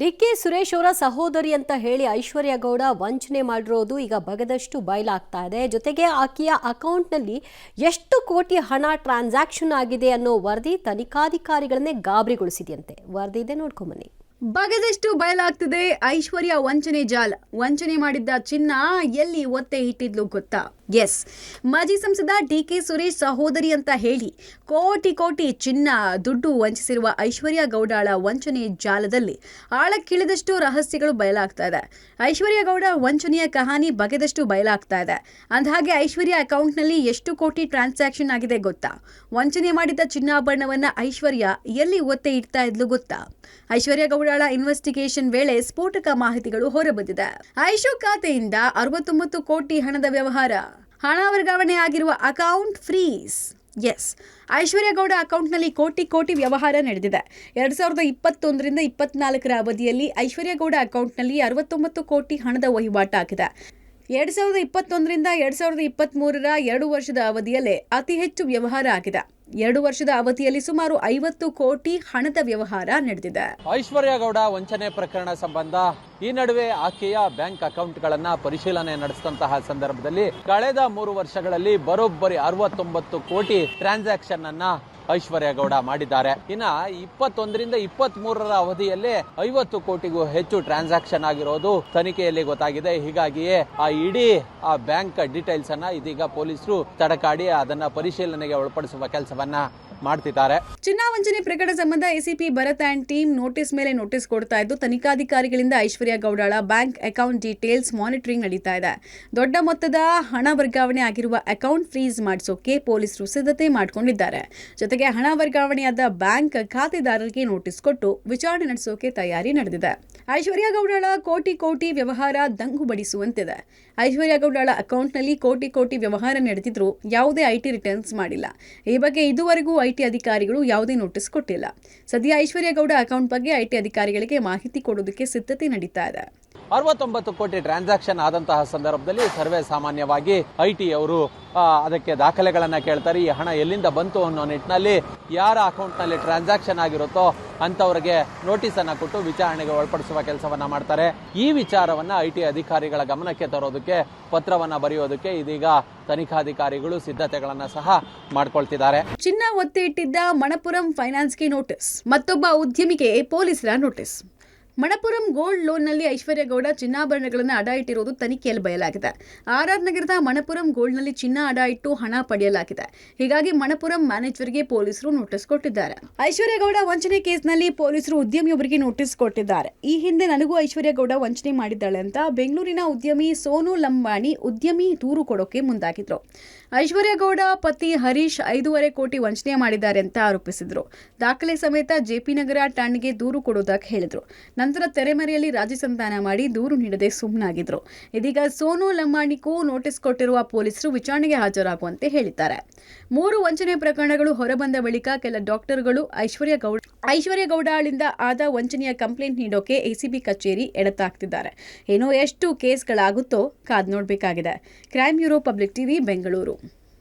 DK Suresh ಅವರ ಸಹೋದರಿ ಅಂತ ಹೇಳಿ ಐಶ್ವರ್ಯ ಗೌಡ ವಂಚನೆ ಮಾಡಿರೋದು ಈಗ ಬಗದಷ್ಟು ಬಯಲಾಗ್ತಾ ಇದೆ. ಜೊತೆಗೆ ಆಕೆಯ ಅಕೌಂಟ್ನಲ್ಲಿ ಎಷ್ಟು ಕೋಟಿ ಹಣ ಟ್ರಾನ್ಸಾಕ್ಷನ್ ಆಗಿದೆ ಅನ್ನೋ ವರದಿ ತನಿಖಾಧಿಕಾರಿಗಳನ್ನೇ ಗಾಬರಿಗೊಳಿಸಿದೆಯಂತೆ. ವರದಿ ಇದೆ, ನೋಡ್ಕೊಂಬನ್ನಿ. ಬಗದಷ್ಟು ಬಯಲಾಗ್ತಿದೆ ಐಶ್ವರ್ಯ ವಂಚನೆ ಜಾಲ. ವಂಚನೆ ಮಾಡಿದ್ದ ಚಿನ್ನ ಎಲ್ಲಿ ಒತ್ತೆ ಇಟ್ಟಿದ್ಲು ಗೊತ್ತಾ? ಎಸ್, ಮಾಜಿ ಸಂಸದ ಡಿಕೆ ಸುರೇಶ್ ಸಹೋದರಿ ಅಂತ ಹೇಳಿ ಕೋಟಿ ಕೋಟಿ ಚಿನ್ನ ದುಡ್ಡು ವಂಚಿಸಿರುವ ಐಶ್ವರ್ಯ ಗೌಡಳ ವಂಚನೆ ಜಾಲದಲ್ಲಿ ಆಳಕ್ಕಿಳಿದಷ್ಟು ರಹಸ್ಯಗಳು ಬಯಲಾಗ್ತಾ ಇದೆ. ಐಶ್ವರ್ಯ ಗೌಡ ವಂಚನೆಯ ಕಹಾನಿ ಬಗೆದಷ್ಟು ಬಯಲಾಗ್ತಾ ಇದೆ. ಅಂದಹಾಗೆ ಐಶ್ವರ್ಯ ಅಕೌಂಟ್ನಲ್ಲಿ ಎಷ್ಟು ಕೋಟಿ ಟ್ರಾನ್ಸಾಕ್ಷನ್ ಆಗಿದೆ ಗೊತ್ತಾ? ವಂಚನೆ ಮಾಡಿದ್ದ ಚಿನ್ನಾಭರಣವನ್ನ ಐಶ್ವರ್ಯ ಎಲ್ಲಿ ಒತ್ತೆ ಇಡ್ತಾ ಇದ್ಲು ಗೊತ್ತಾ? ಐಶ್ವರ್ಯ ಗೌಡಳ ಇನ್ವೆಸ್ಟಿಗೇಷನ್ ವೇಳೆ ಸ್ಫೋಟಕ ಮಾಹಿತಿಗಳು ಹೊರಬಂದಿದೆ. ಐಶು ಖಾತೆಯಿಂದ 69 ಕೋಟಿ ಹಣದ ವ್ಯವಹಾರ, ಹಣ ವರ್ಗಾವಣೆ ಆಗಿರುವ ಅಕೌಂಟ್ ಫ್ರೀಸ್. ಎಸ್, ಐಶ್ವರ್ಯ ಗೌಡ ಅಕೌಂಟ್ನಲ್ಲಿ ಕೋಟಿ ಕೋಟಿ ವ್ಯವಹಾರ ನಡೆದಿದೆ. 2021ರಿಂದ 24ರ ಅವಧಿಯಲ್ಲಿ ಐಶ್ವರ್ಯ ಗೌಡ ಅಕೌಂಟ್ನಲ್ಲಿ 69 ಕೋಟಿ ಹಣದ ವಹಿವಾಟಾಗಿದೆ. 2021ರಿಂದ 2023ರ 2 ವರ್ಷದ ಅವಧಿಯಲ್ಲೇ ಅತಿ ಹೆಚ್ಚು ವ್ಯವಹಾರ ಆಗಿದೆ. 2 ವರ್ಷದ ಅವಧಿಯಲ್ಲಿ ಸುಮಾರು 50 ಕೋಟಿ ಹಣದ ವ್ಯವಹಾರ ನಡೆದಿದೆ. ಐಶ್ವರ್ಯ ಗೌಡ ವಂಚನೆ ಪ್ರಕರಣ ಸಂಬಂಧ ಈ ನಡುವೆ ಆಕೆಯ ಬ್ಯಾಂಕ್ ಅಕೌಂಟ್ಗಳನ್ನ ಪರಿಶೀಲನೆ ನಡೆಸಿದಂತಹ ಸಂದರ್ಭದಲ್ಲಿ ಕಳೆದ 3 ವರ್ಷಗಳಲ್ಲಿ ಬರೋಬ್ಬರಿ 69 ಕೋಟಿ ಟ್ರಾನ್ಸಾಕ್ಷನ್ ಅನ್ನ ಐಶ್ವರ್ಯ ಗೌಡ ಮಾಡಿದ್ದಾರೆ. ಇನ್ನ 21ರಿಂದ 23ರ ಅವಧಿಯಲ್ಲೇ 50 ಕೋಟಿಗೂ ಹೆಚ್ಚು ಟ್ರಾನ್ಸಾಕ್ಷನ್ ಆಗಿರೋದು ತನಿಖೆಯಲ್ಲಿ ಗೊತ್ತಾಗಿದೆ. ಹೀಗಾಗಿಯೇ ಆ ಇಡೀ ಬ್ಯಾಂಕ್ ಡೀಟೇಲ್ಸ್ ಅನ್ನ ಇದೀಗ ಪೊಲೀಸರು ತಡಕಾಡಿ ಅದನ್ನ ಪರಿಶೀಲನೆಗೆ ಒಳಪಡಿಸುವ ಕೆಲಸವನ್ನ ಮಾಡ್ತಿದ್ದಾರೆ. ಚಿನ್ನ ವಂಚನೆ ಪ್ರಕರಣ ಸಂಬಂಧ ACP Bharat and team notice ಮೇಲೆ ನೋಟಿಸ್ ಕೊಡ್ತಾ ಇದ್ದು, ತನಿಖಾಧಿಕಾರಿಗಳಿಂದ ಐಶ್ವರ್ಯ ಗೌಡಳ ಬ್ಯಾಂಕ್ ಅಕೌಂಟ್ ಡೀಟೇಲ್ಸ್ ಮಾನಿಟರಿಂಗ್ ನಡೀತಾ ಇದೆ. ದೊಡ್ಡ ಮೊತ್ತದ ಹಣ ವರ್ಗಾವಣೆ ಆಗಿರುವ ಅಕೌಂಟ್ ಫ್ರೀಸ್ ಮಾಡಿಸೋಕೆ ಪೊಲೀಸರು ಸಿದ್ಧತೆ ಮಾಡಿಕೊಂಡಿದ್ದಾರೆ. ಜೊತೆಗೆ ಹಣ ವರ್ಗಾವಣೆಯಾದ ಬ್ಯಾಂಕ್ ಖಾತೆದಾರರಿಗೆ ನೋಟಿಸ್ ಕೊಟ್ಟು ವಿಚಾರಣೆ ನಡೆಸೋಕೆ ತಯಾರಿ ನಡೆದಿದೆ. ಐಶ್ವರ್ಯ ಗೌಡಳ ಕೋಟಿ ಕೋಟಿ ವ್ಯವಹಾರ ದಂಗು ಬಡಿಸುವಂತಿದೆ. ಐಶ್ವರ್ಯ ಗೌಡಳ ಅಕೌಂಟ್ನಲ್ಲಿ ಕೋಟಿ ಕೋಟಿ ವ್ಯವಹಾರ ನಡೆದಿದ್ರು ಯಾವುದೇ ಐಟಿ ರಿಟರ್ನ್ಸ್ ಮಾಡಿಲ್ಲ. ಈ ಬಗ್ಗೆ ಇದುವರೆಗೂ ಐಟಿ ಅಧಿಕಾರಿಗಳು ಯಾವುದೇ ನೋಟಿಸ್ ಕೊಟ್ಟಿಲ್ಲ. ಸದ್ಯ ಐಶ್ವರ್ಯ ಗೌಡ ಅಕೌಂಟ್ ಬಗ್ಗೆ ಐಟಿ ಅಧಿಕಾರಿಗಳಿಗೆ ಮಾಹಿತಿ ಕೊಡೋದಕ್ಕೆ ಸಿದ್ಧತೆ ನಡೀತಾ ಇದೆ. 69 ಕೋಟಿ ಟ್ರಾನ್ಸಾಕ್ಷನ್ ಆದಂತಹ ಸಂದರ್ಭದಲ್ಲಿ ಸರ್ವೇ ಸಾಮಾನ್ಯವಾಗಿ ಐಟಿ ಅವರು ಅದಕ್ಕೆ ದಾಖಲೆಗಳನ್ನ ಕೇಳ್ತಾರೆ. ಈ ಹಣ ಎಲ್ಲಿಂದ ಬಂತು ಅನ್ನೋ ನಿಟ್ಟಿನಲ್ಲಿ ಯಾರ ಅಕೌಂಟ್ ನಲ್ಲಿ ಟ್ರಾನ್ಸಾಕ್ಷನ್ ಆಗಿರುತ್ತೋ ಅಂತವರಿಗೆ ನೋಟಿಸ್ ಅನ್ನ ಕೊಟ್ಟು ವಿಚಾರಣೆಗೆ ಒಳಪಡಿಸುವ ಕೆಲಸವನ್ನ ಮಾಡ್ತಾರೆ. ಈ ವಿಚಾರವನ್ನ ಐಟಿ ಅಧಿಕಾರಿಗಳ ಗಮನಕ್ಕೆ ತರೋದಕ್ಕೆ ಪತ್ರವನ್ನ ಬರೆಯೋದಕ್ಕೆ ಇದೀಗ ತನಿಖಾಧಿಕಾರಿಗಳು ಸಿದ್ಧತೆಗಳನ್ನ ಸಹ ಮಾಡ್ಕೊಳ್ತಿದ್ದಾರೆ. ಚಿನ್ನ ಒತ್ತೆ ಇಟ್ಟಿದ್ದ ಮಣಪುರಂ ಫೈನಾನ್ಸ್ಗೆ ನೋಟಿಸ್, ಮತ್ತೊಬ್ಬ ಉದ್ಯಮಿಗೆ ಪೊಲೀಸರ ನೋಟಿಸ್. ಮಣಪುರಂ ಗೋಲ್ಡ್ ಲೋನ್ನಲ್ಲಿ ಐಶ್ವರ್ಯ ಗೌಡ ಚಿನ್ನಾಭರಣಗಳನ್ನು ಅಡ ಇಟ್ಟಿರುವುದು ತನಿಖೆಯಲ್ಲಿ ಬಯಲಾಗಿದೆ. ಆರ್ಆರ್ ನಗರದ ಮಣಪುರಂ ಗೋಲ್ಡ್ನಲ್ಲಿ ಚಿನ್ನ ಅಡ ಇಟ್ಟು ಹಣ ಪಡೆಯಲಾಗಿದೆ. ಹೀಗಾಗಿ ಮಣಪುರಂ ಮ್ಯಾನೇಜರ್ಗೆ ಪೊಲೀಸರು ನೋಟಿಸ್ ಕೊಟ್ಟಿದ್ದಾರೆ. ಐಶ್ವರ್ಯ ಗೌಡ ವಂಚನೆ ಕೇಸ್ನಲ್ಲಿ ಪೊಲೀಸರು ಉದ್ಯಮಿಯೊಬ್ಬರಿಗೆ ನೋಟಿಸ್ ಕೊಟ್ಟಿದ್ದಾರೆ. ಈ ಹಿಂದೆ ನನಗೂ ಐಶ್ವರ್ಯ ಗೌಡ ವಂಚನೆ ಮಾಡಿದ್ದಾಳೆ ಅಂತ ಬೆಂಗಳೂರಿನ ಉದ್ಯಮಿ ಸೋನು ಲಂಬಾಣಿ ಉದ್ಯಮಿ ದೂರು ಕೊಡೋಕೆ ಮುಂದಾಗಿದ್ರು. ಐಶ್ವರ್ಯ ಗೌಡ ಪತಿ ಹರೀಶ್ 5.5 ಕೋಟಿ ವಂಚನೆ ಮಾಡಿದ್ದಾರೆ ಅಂತ ಆರೋಪಿಸಿದ್ರು. ದಾಖಲೆ ಸಮೇತ ಜೆಪಿ ನಗರ ಠಾಣೆಗೆ ದೂರು ಕೊಡೋದಕ್ಕೆ ಹೇಳಿದ್ರು. ನಂತರ ತೆರೆಮರೆಯಲ್ಲಿ ರಾಜಿ ಸಂಧಾನ ಮಾಡಿ ದೂರು ನೀಡದೆ ಸುಮ್ಮನಾಗಿದ್ರು. ಇದೀಗ ಸೋನು ಲಂಬಾಣಿಗೂ ನೋಟಿಸ್ ಕೊಟ್ಟಿರುವ ಪೊಲೀಸರು ವಿಚಾರಣೆಗೆ ಹಾಜರಾಗುವಂತೆ ಹೇಳಿದ್ದಾರೆ. 3 ವಂಚನೆ ಪ್ರಕರಣಗಳು ಹೊರಬಂದ ಬಳಿಕ ಕೆಲ ಡಾಕ್ಟರ್ಗಳು ಐಶ್ವರ್ಯ ಗೌಡಳಿಂದ ಆದ ವಂಚನೆಯ ಕಂಪ್ಲೇಂಟ್ ನೀಡೋಕೆ ಎಸಿಬಿ ಕಚೇರಿ ಎಡತಾಕ್ತಿದ್ದಾರೆ. ಏನೋ ಎಷ್ಟು ಕೇಸ್ಗಳಾಗುತ್ತೋ ಕಾದ್ ನೋಡಬೇಕಾಗಿದೆ. Crime bureau, public TV, Bengaluru.